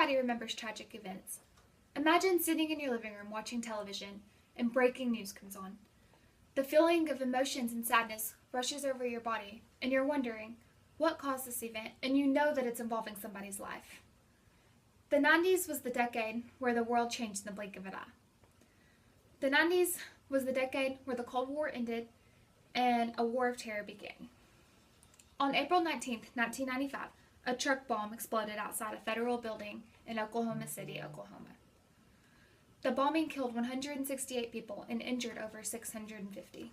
Everybody remembers tragic events. Imagine sitting in your living room watching television and breaking news comes on. The feeling of emotions and sadness rushes over your body, and you're wondering what caused this event, and you know that it's involving somebody's life. The 90s was the decade where the world changed in the blink of an eye. The 90s was the decade where the Cold War ended and a war of terror began. On April 19, 1995, a truck bomb exploded outside a federal building in Oklahoma City, Oklahoma. The bombing killed 168 people and injured over 650.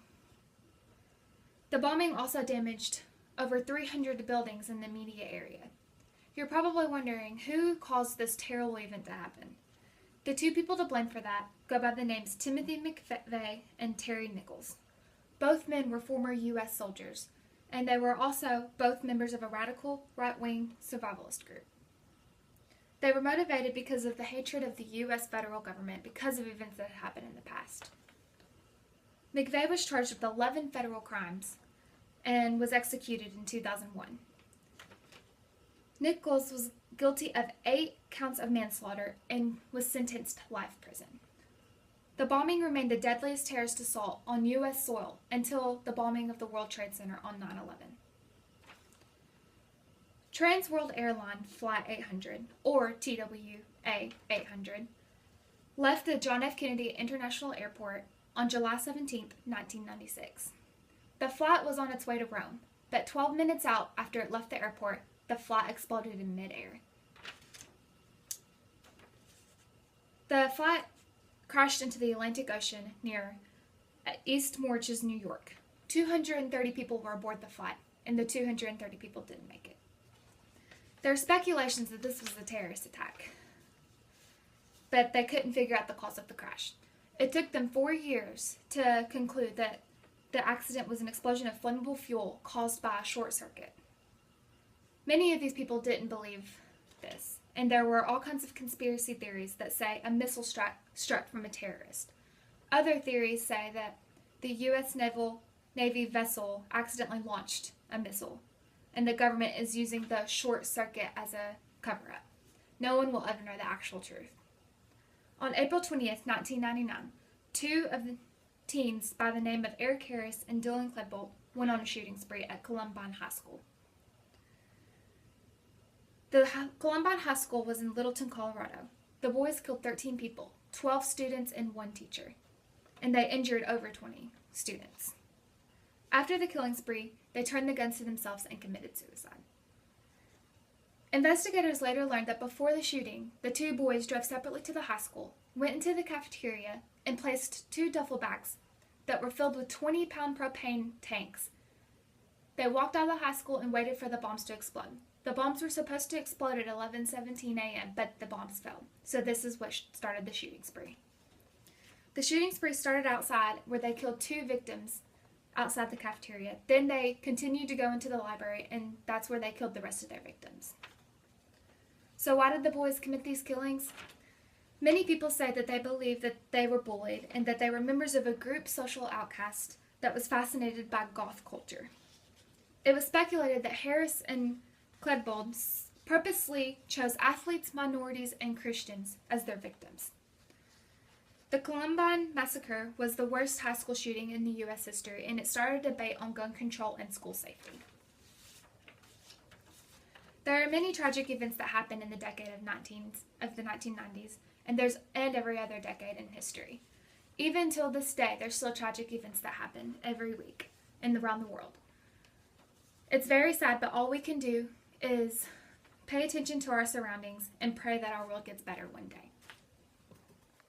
The bombing also damaged over 300 buildings in the immediate area. You're probably wondering who caused this terrible event to happen. The two people to blame for that go by the names Timothy McVeigh and Terry Nichols. Both men were former U.S. soldiers, and they were also both members of a radical, right-wing survivalist group. They were motivated because of the hatred of the U.S. federal government because of events that had happened in the past. McVeigh was charged with 11 federal crimes and was executed in 2001. Nichols was guilty of 8 counts of manslaughter and was sentenced to life prison. The bombing remained the deadliest terrorist assault on U.S. soil until the bombing of the World Trade Center on 9/11. Trans World Airline Flight 800, or TWA 800, left the John F. Kennedy International Airport on July 17, 1996. The flight was on its way to Rome, but 12 minutes out after it left the airport, the flight exploded in midair. The flight crashed into the Atlantic Ocean near East Moriches, New York. 230 people were aboard the flight, and the 230 people didn't make it. There are speculations that this was a terrorist attack, but they couldn't figure out the cause of the crash. It took them 4 years to conclude that the accident was an explosion of flammable fuel caused by a short circuit. Many of these people didn't believe this, and there were all kinds of conspiracy theories that say a missile struck from a terrorist. Other theories say that the U.S. Navy vessel accidentally launched a missile, and the government is using the short circuit as a cover-up. No one will ever know the actual truth. On April 20th, 1999, 2 of the teens by the name of Eric Harris and Dylan Klebold went on a shooting spree at Columbine High School. The Columbine High School was in Littleton, Colorado. The boys killed 13 people, 12 students and 1 teacher, and they injured over 20 students. After the killing spree, they turned the guns to themselves and committed suicide. Investigators later learned that before the shooting, the 2 boys drove separately to the high school, went into the cafeteria, and placed 2 duffel bags that were filled with 20-pound propane tanks. They walked out of the high school and waited for the bombs to explode. The bombs were supposed to explode at 11:17 a.m., but the bombs fell. So this is what started the shooting spree. The shooting spree started outside, where they killed 2 victims outside the cafeteria. Then they continued to go into the library, and that's where they killed the rest of their victims. So why did the boys commit these killings? Many people say that they believe that they were bullied and that they were members of a group social outcast that was fascinated by goth culture. It was speculated that Harris and Klebold purposely chose athletes, minorities, and Christians as their victims. The Columbine Massacre was the worst high school shooting in the U.S. history, and it started a debate on gun control and school safety. There are many tragic events that happened in the decade of the 1990s, and every other decade in history. Even till this day, there's still tragic events that happen every week and around the world. It's very sad, but all we can do is pay attention to our surroundings and pray that our world gets better one day.